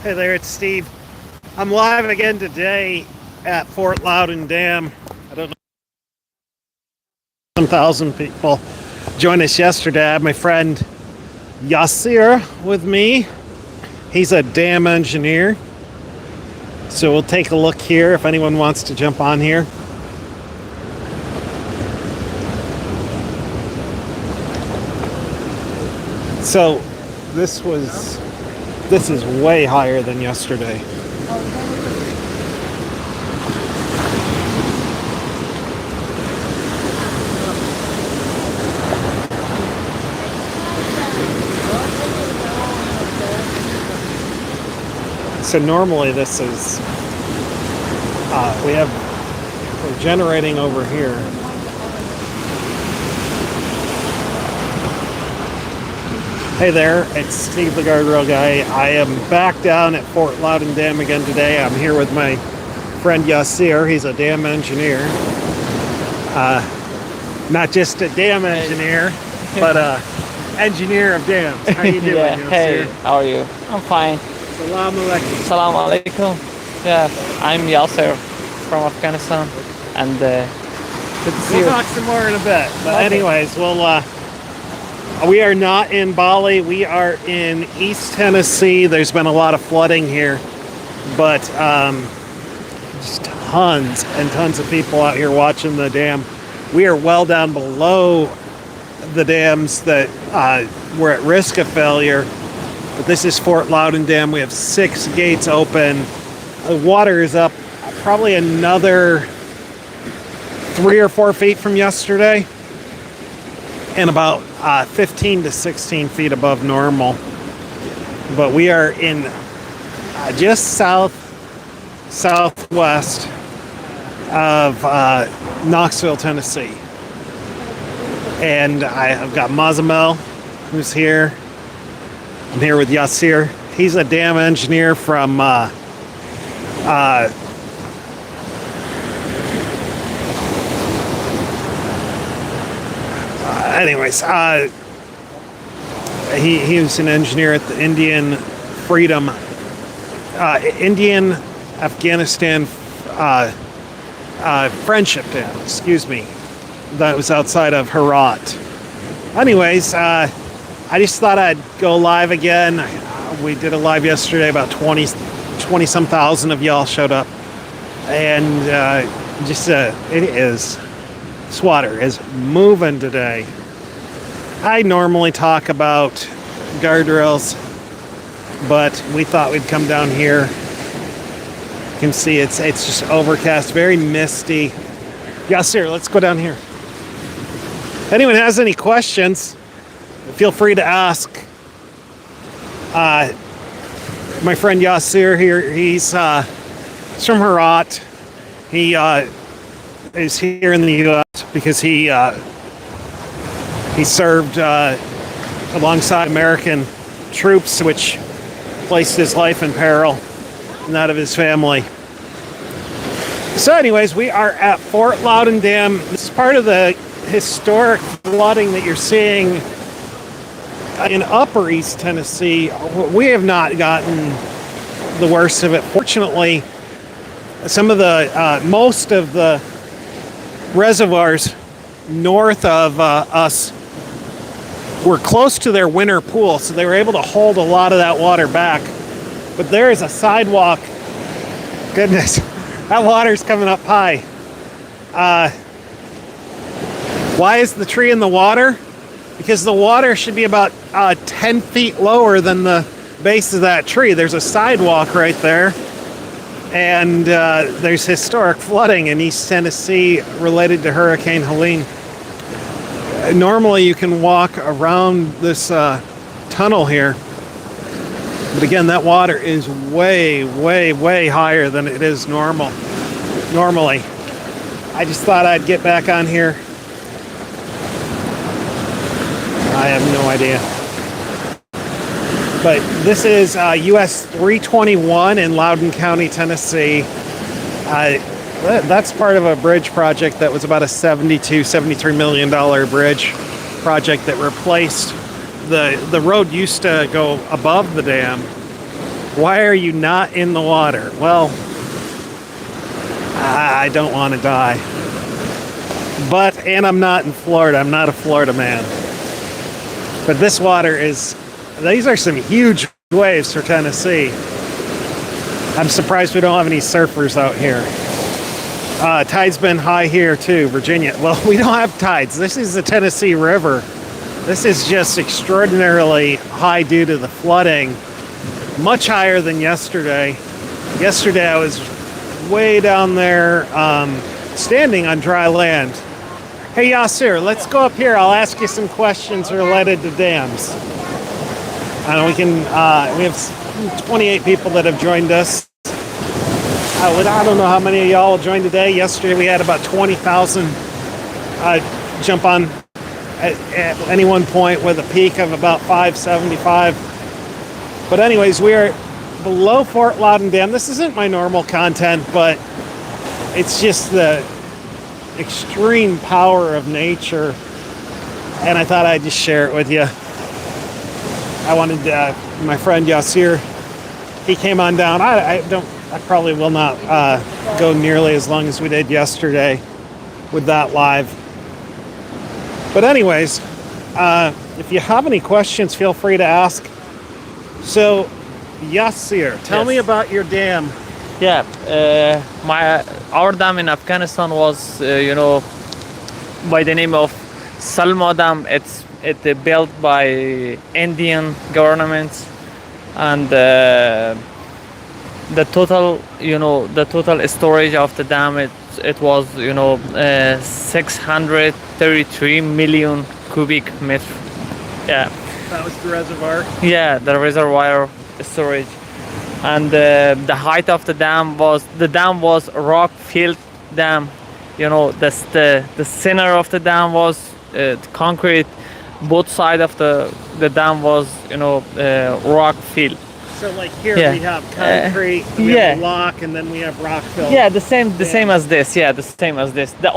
Hey there, it's Steve. I'm live again today at Fort Loudoun Dam. I don't know, some thousand people joined us yesterday. I have my friend Yasir with me. He's a dam engineer. So we'll take a look here if anyone wants to jump on here. So this is way higher than yesterday. So normally this is we're generating over here. Hey there, it's Steve the Guardrail Guy. I am back down at Fort Loudoun Dam again today. I'm here with my friend Yasir. He's a dam engineer. Not just a dam engineer, but a engineer of dams. How you doing, Yeah, Yasir? hey, how are you? I'm fine. Salam alaikum. Salam alaikum. Yeah, I'm Yasser from Afghanistan, and good to see We'll you. talk some more in a bit. But Okay. anyways, we are not in Bali. We are in East Tennessee. There's been a lot of flooding here, but just tons and tons of people out here watching the dam. We are well down below the dams that were at risk of failure. But this is Fort Loudoun Dam. We have 6 gates open. The water is up probably another 3 or 4 feet from yesterday, and about 15 to 16 feet above normal. But we are in just southwest of Knoxville, Tennessee. And I've got Mazamel, who's here. I'm here with Yasir. He's a dam engineer from anyways, he was an engineer at the Indian Afghanistan Friendship Dam. Excuse me, that was outside of Herat. Anyways, I just thought I'd go live again. We did a live yesterday. About 20 some thousand of y'all showed up, and this water is moving today. I normally talk about guardrails, but we thought we'd come down here. You can see it's just overcast, very misty. Yasir, let's go down here. If anyone has any questions, feel free to ask. My friend Yasir here, he's from Herat. He is here in the U.S. because he served alongside American troops, which placed his life in peril and that of his family. So anyways, we are at Fort Loudoun Dam. This is part of the historic flooding that you're seeing in upper East Tennessee. We have not gotten the worst of it. Fortunately, some of the most of the reservoirs north of us were close to their winter pool, so they were able to hold a lot of that water back. But there is a sidewalk. Goodness, that water's coming up high. Why is the tree in the water? Because the water should be about 10 feet lower than the base of that tree. There's a sidewalk right there. And there's historic flooding in East Tennessee related to Hurricane Helene. Normally you can walk around this tunnel here. But again, that water is way, way, way higher than it is normally. I just thought I'd get back on here. I have no idea. But this is US 321 in Loudoun County, Tennessee. That's part of a bridge project that was about a $73 million bridge project that replaced the road used to go above the dam, Why are you not in the water? Well, I don't want to die. And I'm not in Florida. I'm not a Florida man. But this water these are some huge waves for Tennessee. I'm surprised we don't have any surfers out here. Tide's been high here too, Virginia. Well, we don't have tides. This is the Tennessee River. This is just extraordinarily high due to the flooding. Much higher than yesterday. Yesterday I was way down there standing on dry land. Hey Yasir, let's go up here. I'll ask you some questions related to dams. We have 28 people that have joined us. I don't know how many of y'all will join today. Yesterday we had about 20,000 jump on at any one point with a peak of about 575. But anyways, we are below Fort Loudoun Dam. This isn't my normal content, but it's just the extreme power of nature, and I thought I'd just share it with you. I wanted my friend Yasir, he came on down. I probably will not go nearly as long as we did yesterday with that live. But anyways, if you have any questions, feel free to ask. So, Yasir, tell me about your dam. Yeah, our dam in Afghanistan was, by the name of Salma Dam. It's built by Indian governments, and the total storage of the dam it was 633 million cubic meters. Yeah. That was the reservoir. Yeah, the reservoir storage. And the height of the dam was rock-filled dam. The center of the dam was concrete. Both sides of the dam was rock-filled. So like here we have concrete, we have block, and then we have rock fill. Yeah, the same as this. Yeah, the same as this. The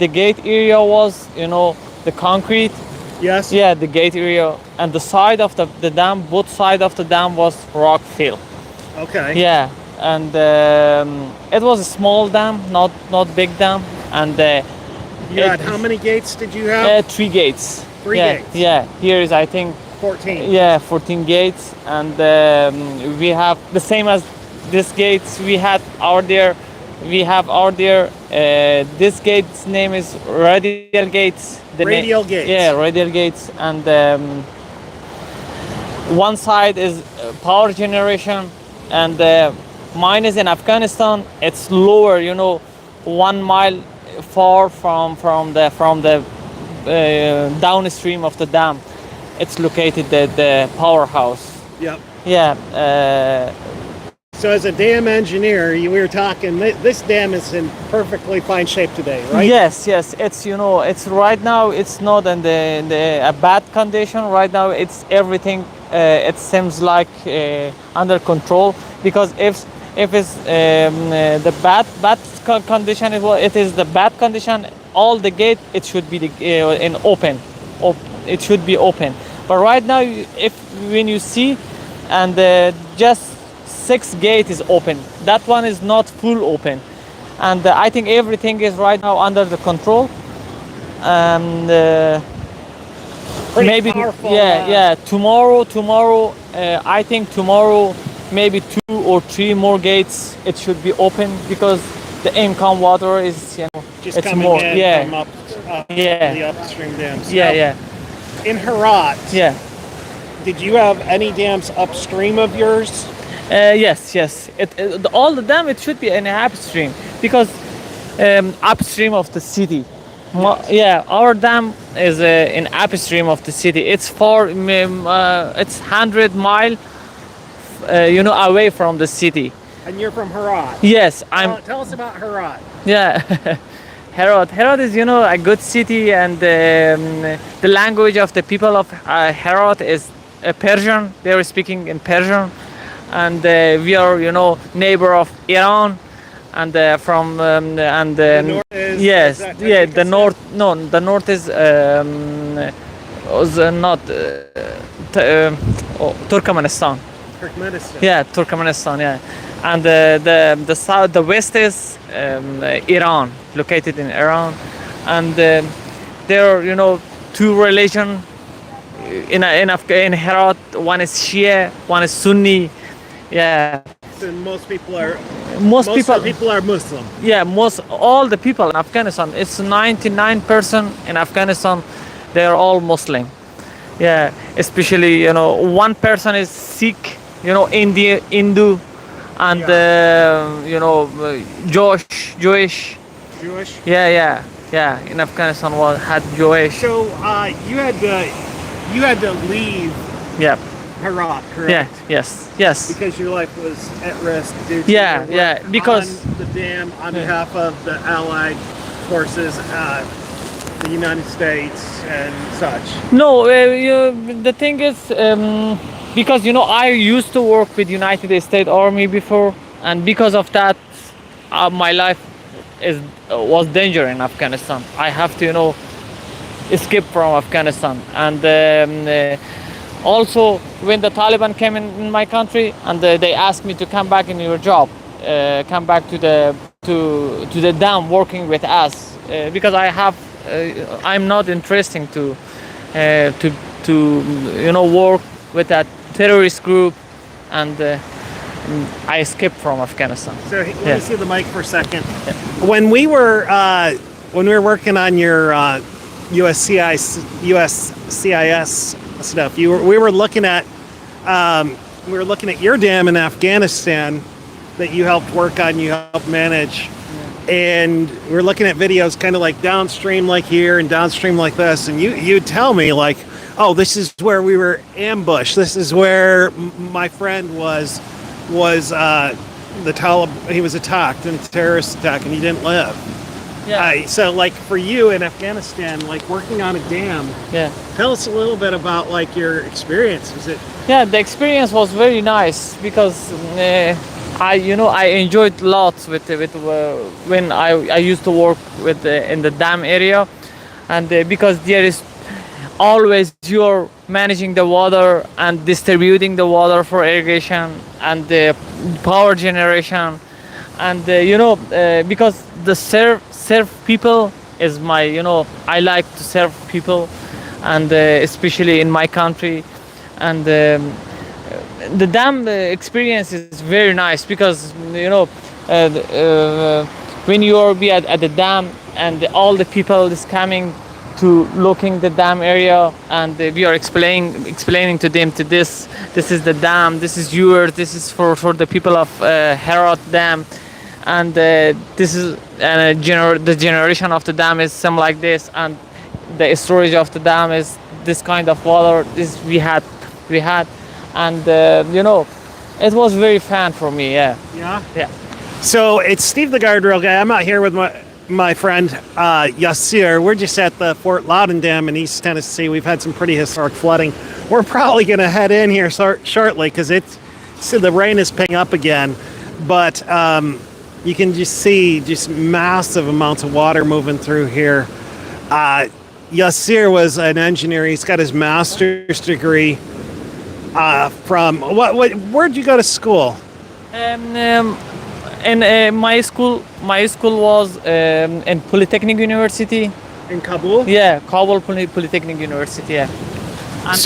gate area was the concrete. Yes. Yeah, the gate area, and the side of the dam, both sides of the dam was rock fill. Okay. Yeah, and it was a small dam, not big dam, and you had how many gates did you have? 3 gates. Three gates. Yeah, here is I think 14. Yeah, 14 gates, and we have the same as this gates we have out there. This gate's name is radial gates. Radial gates. Yeah, radial gates, and one side is power generation, and mine is in Afghanistan. It's lower, 1 mile far from the downstream of the dam. It's located at the powerhouse. Yep. Yeah. So as a dam engineer, we were talking, this dam is in perfectly fine shape today, right? Yes. It's it's right now. It's not in a bad condition. Right now, it's everything. It seems like under control, because if it's the bad condition, it is the bad condition. All the gate it should be in open. It should be open. But right now, when you see, and just 6 gate is open. That one is not full open, and I think everything is right now under the control. And maybe powerful, Tomorrow, I think tomorrow maybe 2 or 3 more gates it should be open, because the income water is just it's coming more in from the upstream dams. Yeah. In Herat, did you have any dams upstream of yours? Yes. All the dam it should be in upstream, because upstream of the city. Our dam is in upstream of the city. It's far. It's 100 mile, away from the city. And you're from Herat. Yes, Tell us about Herat. Yeah. Herat is, a good city, and the language of the people of Herat is Persian. They are speaking in Persian, and we are, neighbor of Iran, and from and the north is, yes, is the north. No, the north is not Turkmenistan. Turkmenistan. Yeah, Turkmenistan. Yeah, and the south, the west is Iran, located in Iran, and there are two religion in Herat. One is Shia, one is Sunni. Yeah, So most people are most most people. of the people are Muslim. Yeah, most all the people in Afghanistan. It's 99% in Afghanistan. They are all Muslim. Yeah, especially one person is Sikh. Hindu, and Jewish. Jewish. Yeah. In Afghanistan, had Jewish. So you had to leave Yeah, Herat, correct? yeah, yes. Because your life was at risk due to Yeah, your yeah, work because- on the dam on behalf of the Allied forces, the United States and such. No, the thing is, because I used to work with United States Army before, and because of that, my life was danger in Afghanistan. I have to escape from Afghanistan, and also when the Taliban came in my country, and they asked me to come back in your job, come back to the dam working with us, because I'm not interesting to work with that terrorist group, and I escaped from Afghanistan. So let Yeah. me see the mic for a second. When we were working on your USCIS stuff, we were looking at your dam in Afghanistan that you helped work on, you helped manage. And we were looking at videos kind of like downstream like here and downstream like this, and you'd tell me like, oh, this is where we were ambushed, this is where my friend was the Taliban, he was attacked in a terrorist attack and he didn't live. Yeah. So like for you in Afghanistan, like working on a dam, Yeah. tell us a little bit about like your experience. Was it Yeah, the experience was very nice because I enjoyed lots with when I used to work with in the dam area, and because there is always you're managing the water and distributing the water for irrigation and the power generation, and because the serve people is my I like to serve people, and especially in my country, and the dam experience is very nice because when you be at the dam and all the people is coming to looking the dam area, and we are explaining to them this is the dam, this is yours, this is for the people of Herat Dam, and this is the generation of the dam is some like this, and the storage of the dam is this kind of water this we had, and it was very fun for me. Yeah. So it's Steve the guardrail guy. I'm out here with my friend Yasir. We're just at the Fort Loudoun Dam in East Tennessee. We've had some pretty historic flooding. We're probably going to head in here shortly because the rain is picking up again. But you can just see just massive amounts of water moving through here. Yasir was an engineer. He's got his master's degree from where'd you go to school? And my school was in Polytechnic University. In Kabul? Yeah, Kabul Polytechnic University. Yeah. And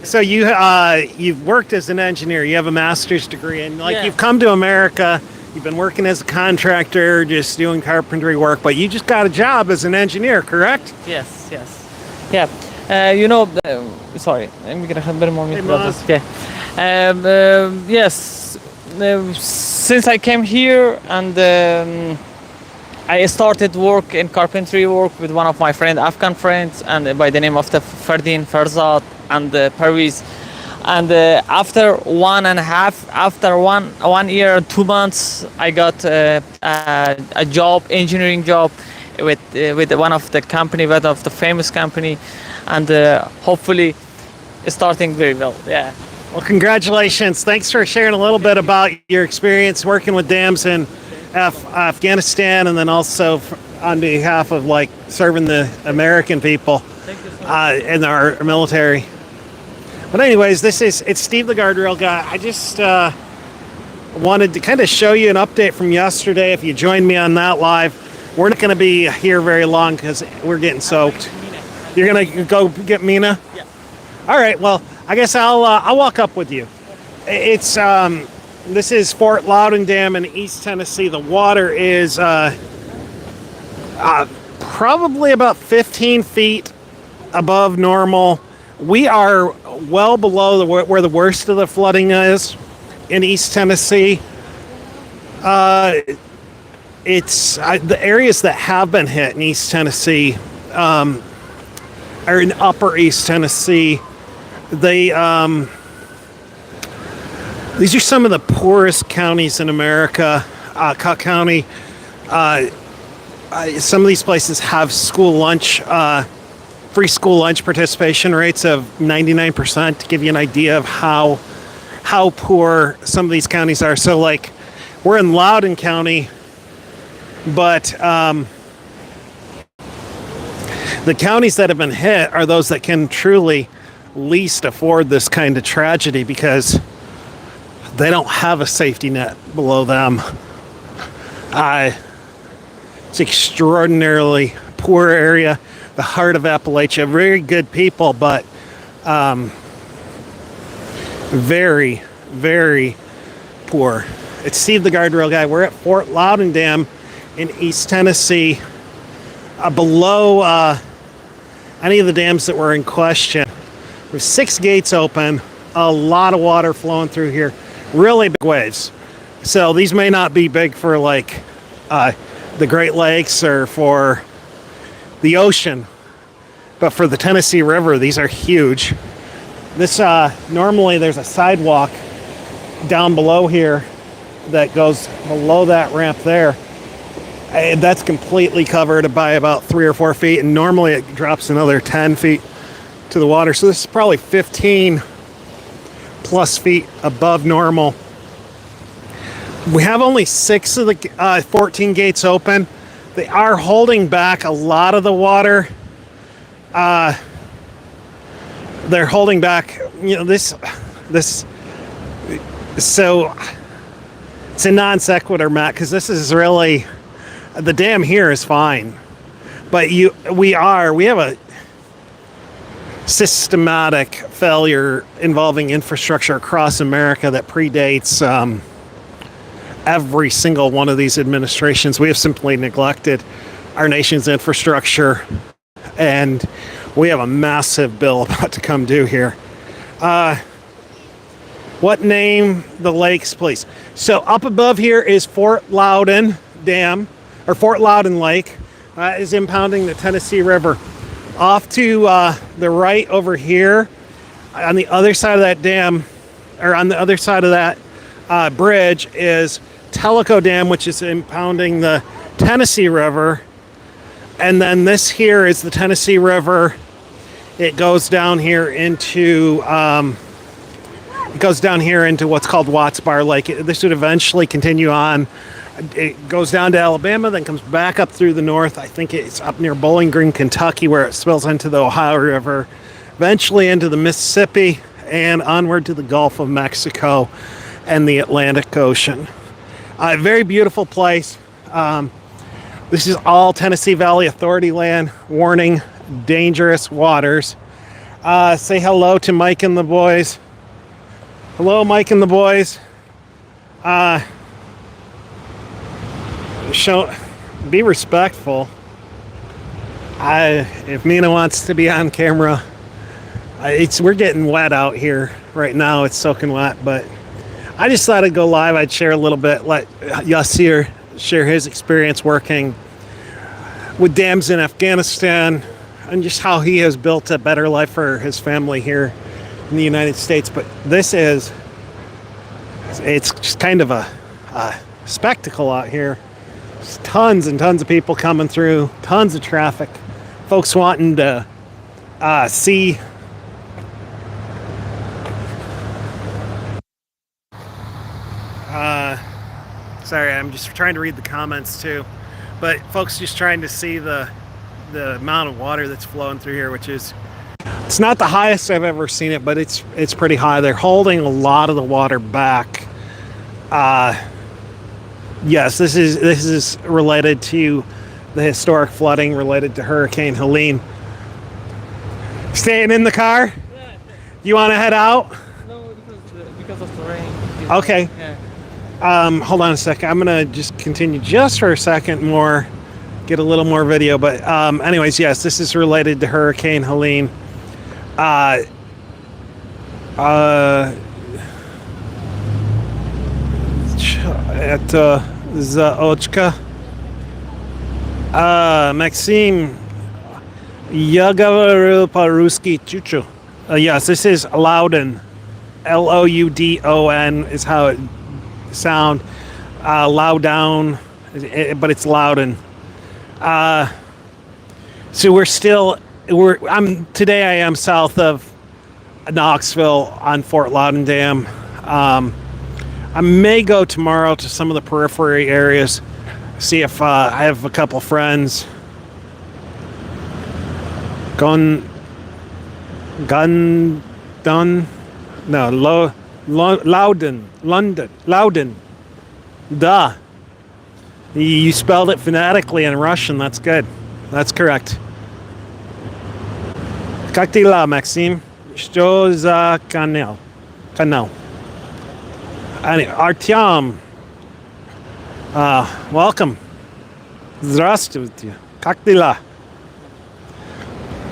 So you've worked as an engineer. You have a master's degree, and Yeah. you've come to America. You've been working as a contractor, just doing carpentry work, but you just got a job as an engineer, correct? Yes. Yeah. Sorry, I'm gonna have a bit more. Hey, Maz. Yeah. Yes. Since I came here and I started work in carpentry work with one of my Afghan friends, and by the name of the Fardin Farzad and Parviz. And after 1 year and 2 months, I got a job, engineering job, with one of the famous company, and hopefully starting very well. Yeah. Well, congratulations. Thanks for sharing a little bit about your experience working with dams in Afghanistan, and then also on behalf of serving the American people Thank you so much. in our military. But anyways, it's Steve the Guardrail Guy. I just wanted to kind of show you an update from yesterday. If you joined me on that live, we're not going to be here very long because we're getting soaked. You're going to go get Mina? Yeah. All right, well, I guess I'll walk up with you. It's this is Fort Loudoun Dam in East Tennessee. The water is probably about 15 feet above normal. We are well below where the worst of the flooding is in East Tennessee. It's the areas that have been hit in East Tennessee are in Upper East Tennessee. These are some of the poorest counties in America. Cook County. Some of these places have school lunch. Free school lunch participation rates of 99%, to give you an idea of how poor some of these counties are. So, like, we're in Loudoun County, but the counties that have been hit are those that can truly least afford this kind of tragedy because they don't have a safety net below them. It's extraordinarily poor area. The heart of Appalachia, very good people, but very, very poor. It's Steve the Guardrail Guy. We're at Fort Loudoun Dam in East Tennessee, below any of the dams that were in question. There's 6 gates open, a lot of water flowing through here, really big waves. So these may not be big for like the Great Lakes or for the ocean, but for the Tennessee River, these are huge. This normally there's a sidewalk down below here that goes below that ramp there. And that's completely covered by about 3 or 4 feet, and normally it drops another 10 feet to the water. So this is probably 15 plus feet above normal. We have only 6 of the 14 gates open. They are holding back a lot of the water. They're holding back, this. So it's a non sequitur, Matt, because this is really, the dam here is fine, but we have a systematic failure involving infrastructure across America that predates every single one of these administrations. We have simply neglected our nation's infrastructure, and we have a massive bill about to come due here. What name the lakes, please? So up above here is Fort Loudoun Dam, or Fort Loudoun Lake, is impounding the Tennessee River. Off to the right over here, on the other side of that dam, or on the other side of that bridge, is Tellico Dam, which is impounding the Tennessee River. And then this here is the Tennessee River. It goes down here into what's called Watts Bar Lake. This would eventually continue on. It goes down to Alabama, then comes back up through the north. I think it's up near Bowling Green, Kentucky, where it spills into the Ohio River, eventually into the Mississippi, and onward to the Gulf of Mexico and the Atlantic Ocean. A very beautiful place. This is all Tennessee Valley Authority land. Warning, dangerous waters. Say hello to Mike and the boys. Hello, Mike and the boys. Be respectful. If Mina wants to be on camera, we're getting wet out here right now. It's soaking wet, but I just thought I'd go live. I'd share a little bit, let Yassir share his experience working with dams in Afghanistan and just how he has built a better life for his family here in the United States. But it's just kind of a spectacle out here. There's tons and tons of people coming through, tons of traffic, folks wanting to see. Sorry, I'm just trying to read the comments too. But folks just trying to see the amount of water that's flowing through here, which is It's not the highest I've ever seen it, but it's pretty high. They're holding a lot of the water back. Yes, this is related to the historic flooding related to Hurricane Helene. Staying in the car? Yeah. You want to head out? No, because of the rain. Okay. Yeah. Hold on a second. I'm gonna just continue just for a second more, get a little more video. But anyways, yes, this is related to Hurricane Helene. Это Заочка. Maxim, я говорю по-русски чуть-чуть. Yes, this is Loudoun. Loudon is how it sound. Loudoun, but it's Loudoun. So today I am south of Knoxville on Fort Loudoun Dam. I may go tomorrow to some of the periphery areas, see if I have a couple friends. Loudoun. Duh. You spelled it phonetically in Russian. That's good. That's correct. Как дела, Maxim? Что за канал? Anyway, Artyom. Welcome. Здравствуйте. Как дела?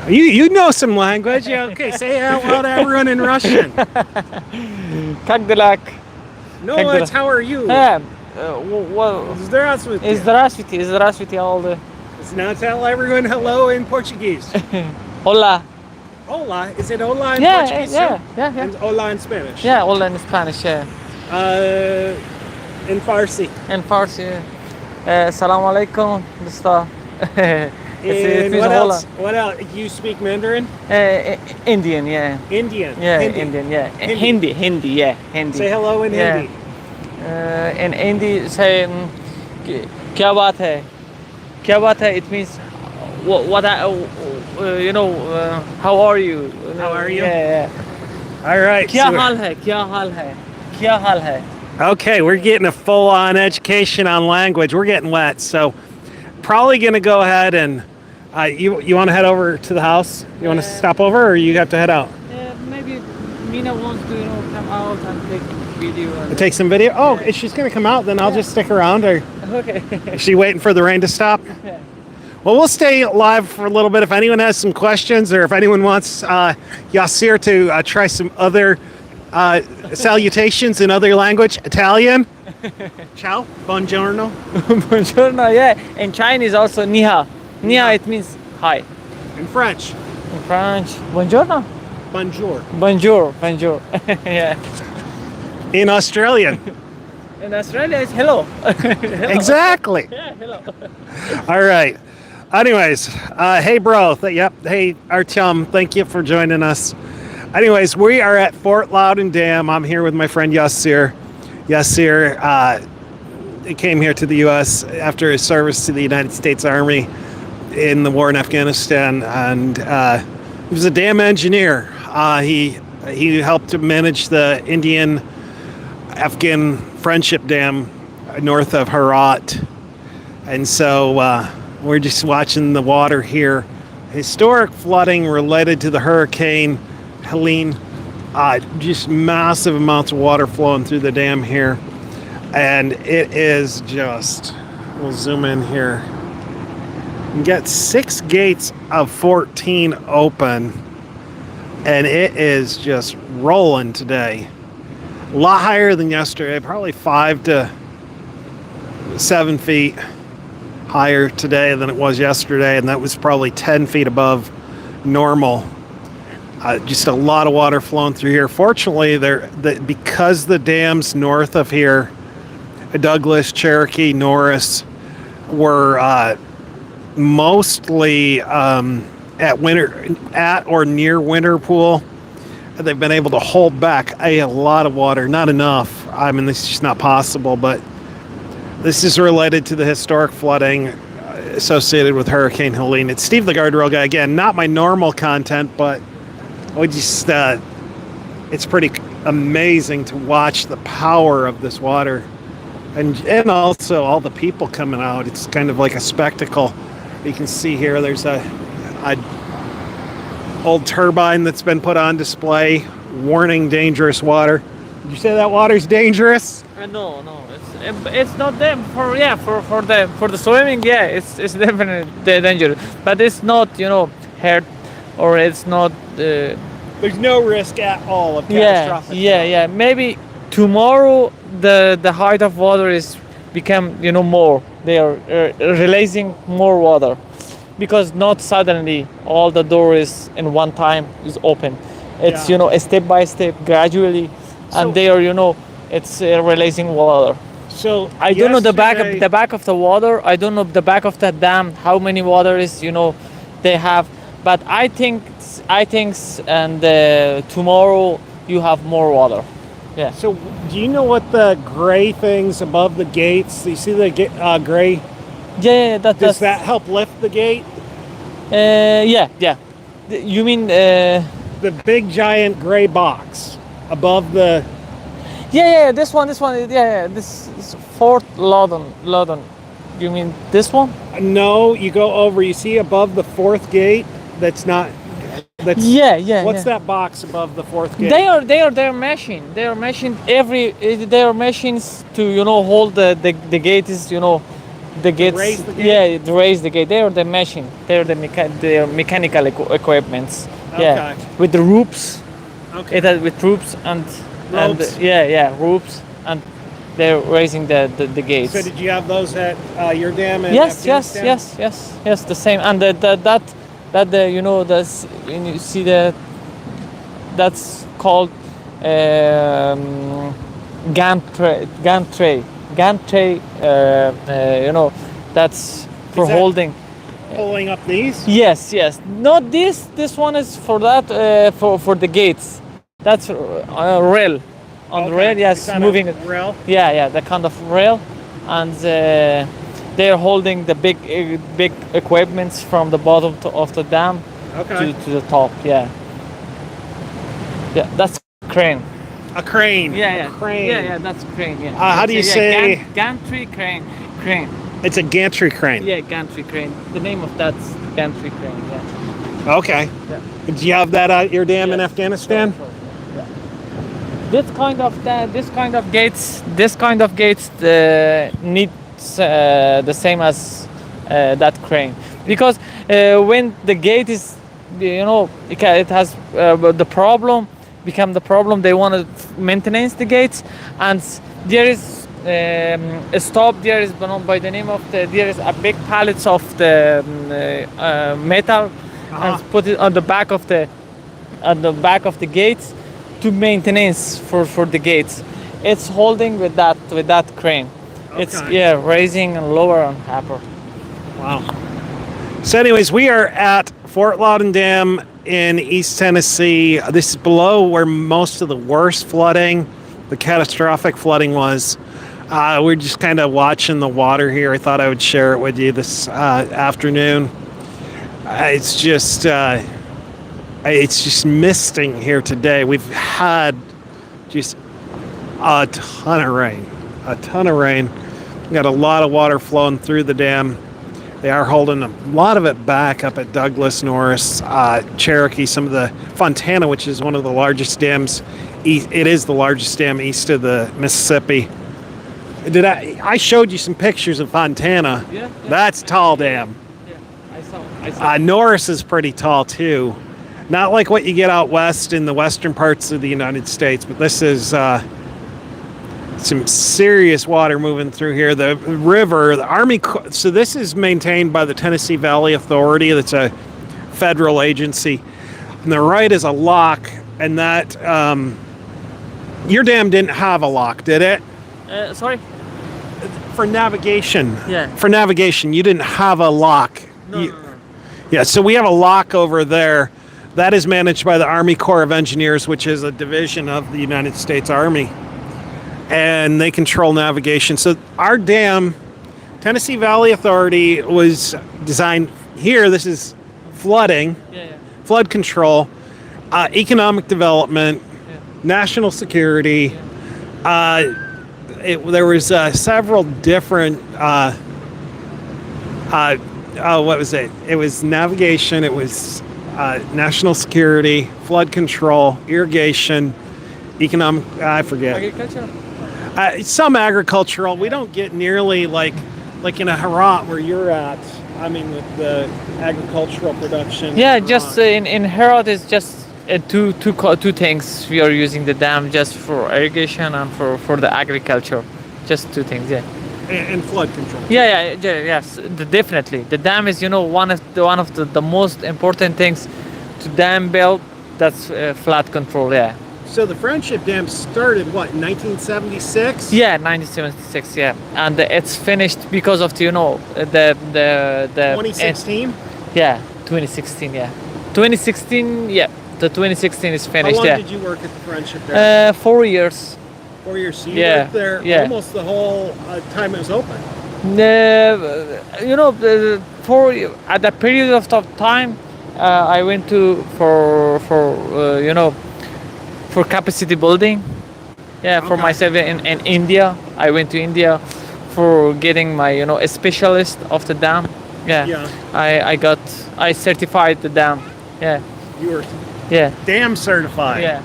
You know some language. Yeah, okay, say hello to everyone in Russian. Как дела? No, Как it's how are you? Здравствуйте. Здравствуйте, all the... Now tell everyone hello in Portuguese. Hola. Hola. Is it hola in Yeah, Portuguese yeah, too? yeah. And hola in Spanish? Yeah, hola in Spanish, yeah. In Farsi. In Farsi, Assalamu alaikum, Mr. And what else? What else? You speak Mandarin? Indian, yeah. Indian. Yeah, Hindi. Indian, yeah. Hindi. Hindi, yeah. Hindi. Say hello in Yeah. Hindi. In Hindi, say, क्या बात है? क्या बात है? It means, how are you? How are you? Yeah. All right. क्या so- हाल है? क्या हाल है? क्या हाल है? Okay, we're getting a full-on education on language. We're getting wet, so probably going to go ahead and you want to head over to the house? You want to stop over, or you have to head out? Maybe Mina wants to, come out and take video. And... Take some video? Oh, if she's going to come out, then I'll just stick around. Or Okay. is she waiting for the rain to stop? Yeah. Well, we'll stay live for a little bit. If anyone has some questions, or if anyone wants Yasir to try some other salutations in other language, Italian. Ciao, buongiorno. Buongiorno, yeah. In Chinese also ni hao. Ni hao, it means hi. In French, In French, buongiorno. bonjour. Bonjour. Yeah. In Australian, In Australia, it's hello. Hello. exactly. Yeah, hello. All right. Anyways, hey, bro. Yep. Hey, Artyom. Thank you for joining us. Anyways, we are at Fort Loudoun Dam. I'm here with my friend Yasir. Yasir came here to the U.S. after his service to the United States Army in the war in Afghanistan, and he was a dam engineer. He helped to manage the Indian-Afghan Friendship Dam north of Herat, and so we're just watching the water here. Historic flooding related to the Hurricane Helene. Just massive amounts of water flowing through the dam here, and it is just, we'll zoom in here. You get 6 gates of 14 open, and it is just rolling today. A lot higher than yesterday, probably 5 to 7 feet higher today than it was yesterday, and that was probably 10 feet above normal. Just a lot of water flowing through here. Fortunately, because the dams north of here, Douglas, Cherokee, Norris, were mostly at or near winter pool, they've been able to hold back a lot of water. Not enough. I mean, this is just not possible, but this is related to the historic flooding associated with Hurricane Helene. It's Steve the Guardrail Guy. Again, not my normal content, but we just it's pretty amazing to watch the power of this water, and also all the people coming out. It's kind of like a spectacle. You can see here there's a old turbine that's been put on display, warning dangerous water. Did you say that water's dangerous? No, it's not them for the swimming. Yeah, it's definitely dangerous, but it's not hurt, or it's not. There's no risk at all of catastrophic. Yeah. Maybe tomorrow the height of water is become more. They are releasing more water, because not suddenly all the doors in one time is open. It's a step by step, gradually, and they are it's releasing water. So I don't know the back of the water. I don't know the back of the dam how many water is they have, but I think and tomorrow you have more water. Yeah. So do you know what the gray things above the gates? You see the gray? Yeah. Does that help lift the gate? Yeah. You mean the big giant gray box above the? Yeah. This one. Yeah. This is Fort Loudoun. You mean this one? No, you go over. You see above the fourth gate. That's not. That's What's that box above the fourth gate? They are machine. They are machine they are machines to hold the gate is the gates. Raise the gate? Yeah, to raise the gate. They are the machine. They are the mechanical equipments. Okay. Yeah, with the ropes. Okay. It has with ropes and Ropes? ropes, and they're raising the gates. So did you have those at your dam in Yes. Afghanistan? The same, and that when you see that's called gantry. That's for that holding. Pulling up these? Yes. Not this. This one is for that for the gates. That's rail. On the rail, yes, moving it. Rail? Yeah, the kind of rail, and they're holding the big equipments from the bottom of the dam to the top. Yeah, that's crane. A crane. Yeah. A crane. Yeah, that's crane. Yeah. How do you say? Gantry crane. It's a gantry crane. Yeah, gantry crane. The name of that's gantry crane. Yeah. Okay. Yeah. Did you have that at your dam in Yes. Afghanistan? Sure. Yeah. This kind of gates needs the same as that crane, because when the gate is it has the problem they want to maintenance the gates, and there is a stop there is by the name of there is a big pallets of the metal, and put it on the back of the gates to maintenance for the gates. It's holding with that crane. Okay. It's raising and lower and upper. Wow. So anyways, we are at Fort Loudoun Dam in East Tennessee. This is below where most of the worst flooding, the catastrophic flooding was. We're just kind of watching the water here. I thought I would share it with you this afternoon. It's just misting here today. We've had just a ton of rain. We got a lot of water flowing through the dam. They are holding a lot of it back up at Douglas, Norris, Cherokee, some of the Fontana, which is one of the largest dams. It is the largest dam east of the Mississippi. I showed you some pictures of Fontana. Yeah. That's tall dam. Yeah, I saw. Norris is pretty tall too. Not like what you get out west in the western parts of the United States, but this is some serious water moving through here. The river, the Army, so this is maintained by the Tennessee Valley Authority. That's a federal agency. On the right is a lock, and that, your dam didn't have a lock, did it? Sorry? For navigation. Yeah. For navigation, you didn't have a lock. No. Yeah, so we have a lock over there. That is managed by the Army Corps of Engineers, which is a division of the United States Army. And they control navigation. So our dam, Tennessee Valley Authority, was designed here. This is flooding, flood control. economic development, national security. There was several different. What was it? It was navigation. It was national security, flood control, irrigation, economic. I forget. Agriculture. Some agricultural. We don't get nearly like in a Herat where you're at. I mean, with the agricultural production. Yeah, just in Herat is just two things. We are using the dam just for irrigation and for the agriculture. Just two things, yeah. And flood control. Yes, definitely. The dam is, one of the most important things to dam build. That's flood control, yeah. So the Friendship Dam started what, in 1976? Yeah, 1976, yeah, and it's finished because of the 2016. Yeah, 2016, yeah, 2016, yeah. The 2016 is finished. How long yeah. did you work at the Friendship Dam? 4 years. 4 years. So you worked there almost the whole time it was open. At that period of time, I went to for capacity building. Yeah, for myself in India. I went to India for getting my a specialist of the dam. Yeah. I certified the dam. Yeah. You were Yeah. dam certified. Yeah.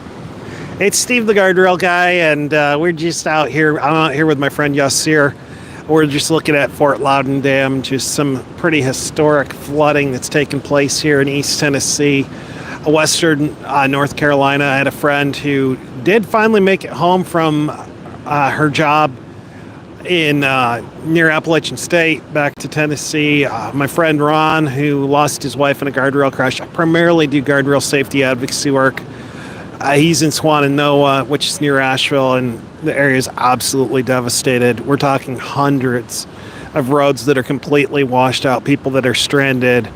It's Steve the guardrail guy, and we're just out here. I'm out here with my friend Yassir. We're just looking at Fort Loudoun Dam, just some pretty historic flooding that's taken place here in East Tennessee, Western North Carolina. I had a friend who did finally make it home from her job in near Appalachian State back to Tennessee. My friend Ron, who lost his wife in a guardrail crash. I primarily do guardrail safety advocacy work. He's in Swananoa, which is near Asheville, and the area is absolutely devastated. We're talking hundreds of roads that are completely washed out, people that are stranded.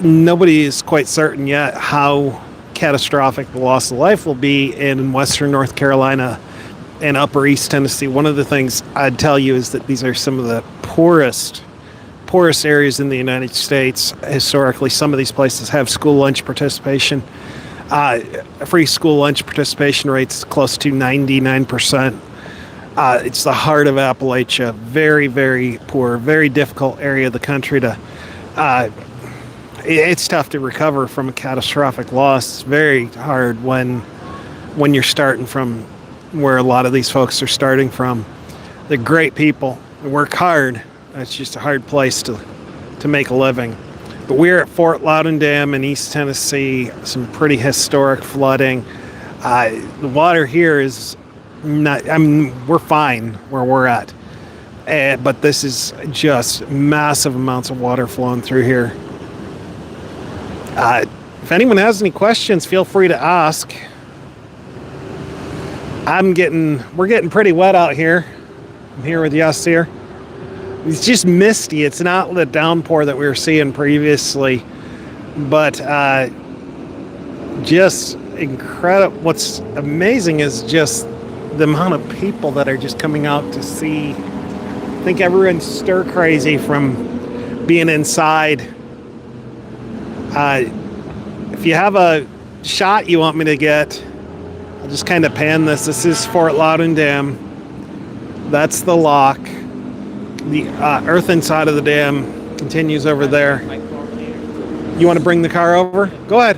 Nobody is quite certain yet how catastrophic the loss of life will be in Western North Carolina and Upper East Tennessee. One of the things I'd tell you is that these are some of the poorest areas in the United States. Historically, some of these places have school lunch participation. Free school lunch participation rates close to 99%. It's the heart of Appalachia. Very, very poor, very difficult area of the country to. It's tough to recover from a catastrophic loss. It's very hard when you're starting from where a lot of these folks are starting from. They're great people. They work hard. It's just a hard place to make a living. But we're at Fort Loudoun Dam in East Tennessee. Some pretty historic flooding. The water here is not. I mean, we're fine where we're at, but this is just massive amounts of water flowing through here. If anyone has any questions, feel free to ask. We're getting pretty wet out here. I'm here with Yassir. It's just misty. It's not the downpour that we were seeing previously, but just incredible. What's amazing is just the amount of people that are just coming out to see. I think everyone's stir crazy from being inside. If you have a shot you want me to get, I'll just kind of pan this. This is Fort Loudoun Dam. That's the lock. The earthen side of the dam continues over there. You want to bring the car over? Go ahead.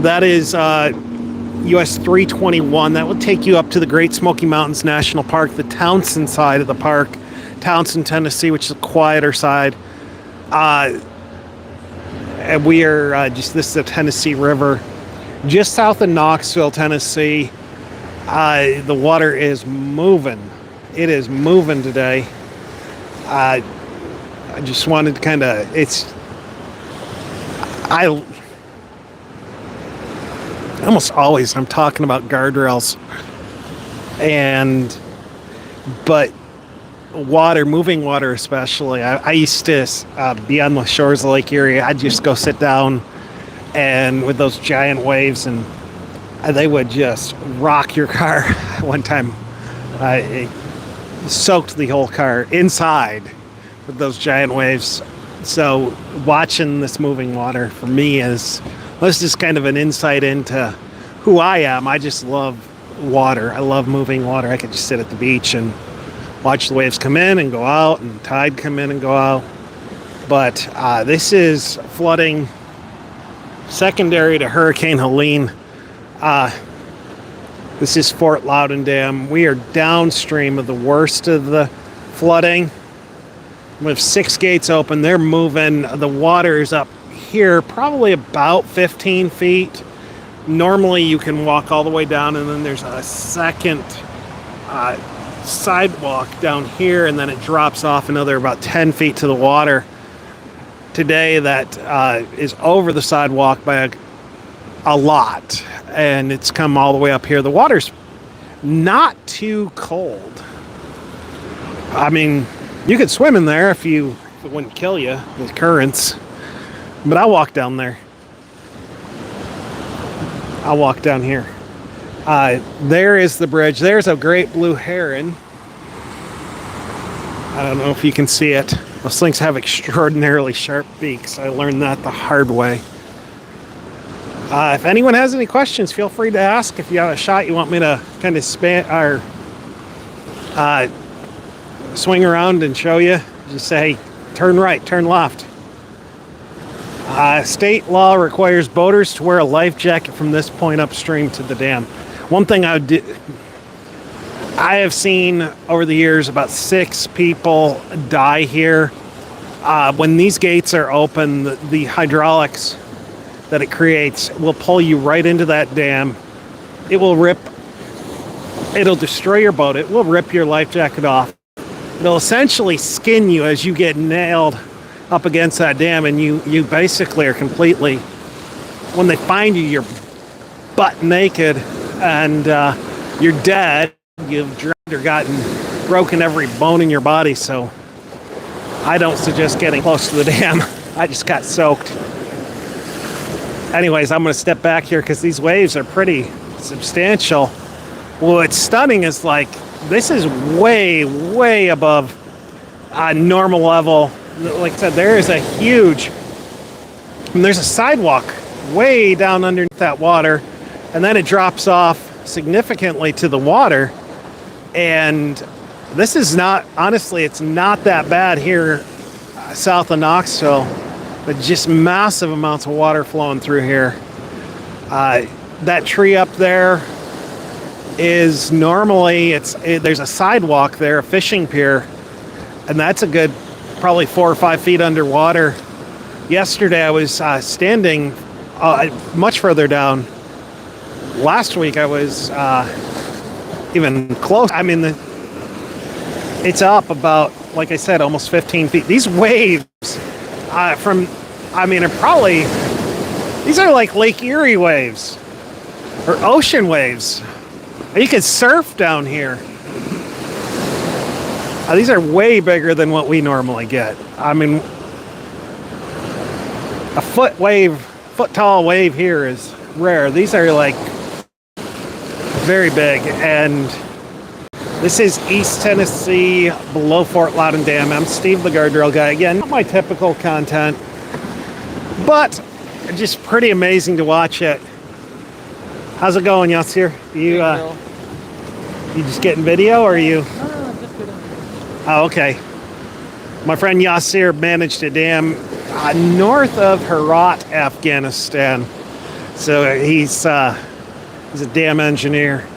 That is US 321. That will take you up to the Great Smoky Mountains National Park, the Townsend side of the park, Townsend, Tennessee, which is the quieter side. And we are this is the Tennessee River, just south of Knoxville, Tennessee. The water is moving. It is moving today. I just wanted to kind of, almost always I'm talking about guardrails, but water, moving water especially. I used to be on the shores of Lake Erie. I'd just go sit down and with those giant waves, and they would just rock your car. One time it soaked the whole car inside with those giant waves. So watching this moving water for me is, this is kind of an insight into who I am. I just love water. I love moving water. I could just sit at the beach and watch the waves come in and go out, and tide come in and go out. But this is flooding secondary to Hurricane Helene. This is Fort Loudoun Dam. We are downstream of the worst of the flooding. We have 6 gates open. They're moving. The water is up here probably about 15 feet. Normally you can walk all the way down, and then there's a second sidewalk down here, and then it drops off another about 10 feet to the water. Today that is over the sidewalk by a lot, and it's come all the way up here. The water's not too cold. I mean, you could swim in there if it wouldn't kill you, the currents. But I'll walk down there. I'll walk down here. There is the bridge. There's a great blue heron. I don't know if you can see it. Those things have extraordinarily sharp beaks. I learned that the hard way. If anyone has any questions, feel free to ask. If you have a shot you want me to kind of swing around and show you, just say, turn right, turn left. State law requires boaters to wear a life jacket from this point upstream to the dam. One thing I have seen over the years about 6 people die here. When these gates are open, the hydraulics that it creates will pull you right into that dam. It'll destroy your boat. It will rip your life jacket off. It'll essentially skin you as you get nailed up against that dam, and you basically are completely, when they find you, you're butt naked and you're dead. You've drowned or gotten broken every bone in your body. So I don't suggest getting close to the dam. I just got soaked. Anyways, I'm going to step back here because these waves are pretty substantial. What's stunning is, like, this is way, way above normal level. Like I said, there is there's a sidewalk way down underneath that water, and then it drops off significantly to the water. And this is not, honestly, it's not that bad here south of Knoxville, but just massive amounts of water flowing through here. That tree up there is normally, there's a sidewalk there, a fishing pier, and that's a good probably 4 or 5 feet underwater. Yesterday I was standing much further down. Last week I was even close. I mean, it's up about, like I said, almost 15 feet. These waves are probably, these are like Lake Erie waves or ocean waves. You can surf down here. These are way bigger than what we normally get. I mean, a foot tall wave here is rare. These are like very big, and this is East Tennessee below Fort Loudoun Dam. I'm Steve, the guardrail guy. Again, not my typical content, but just pretty amazing to watch it. How's it going, Yassir? You just getting video, or are you? No, just kidding. Oh, okay. My friend Yassir managed a dam north of Herat, Afghanistan. So he's a dam engineer,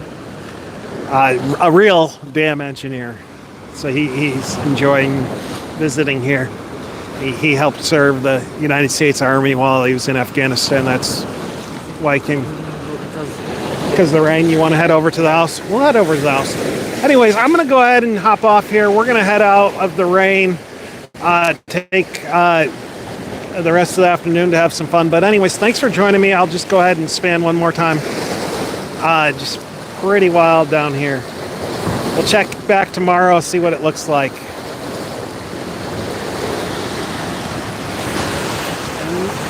a real dam engineer. So he's enjoying visiting here. He helped serve the United States Army while he was in Afghanistan. That's why he came. Because of the rain. You want to head over to the house? We'll head over to the house. Anyways, I'm going to go ahead and hop off here. We're going to head out of the rain, take the rest of the afternoon to have some fun. But anyways, thanks for joining me. I'll just go ahead and span one more time. Just pretty wild down here. We'll check back tomorrow, see what it looks like.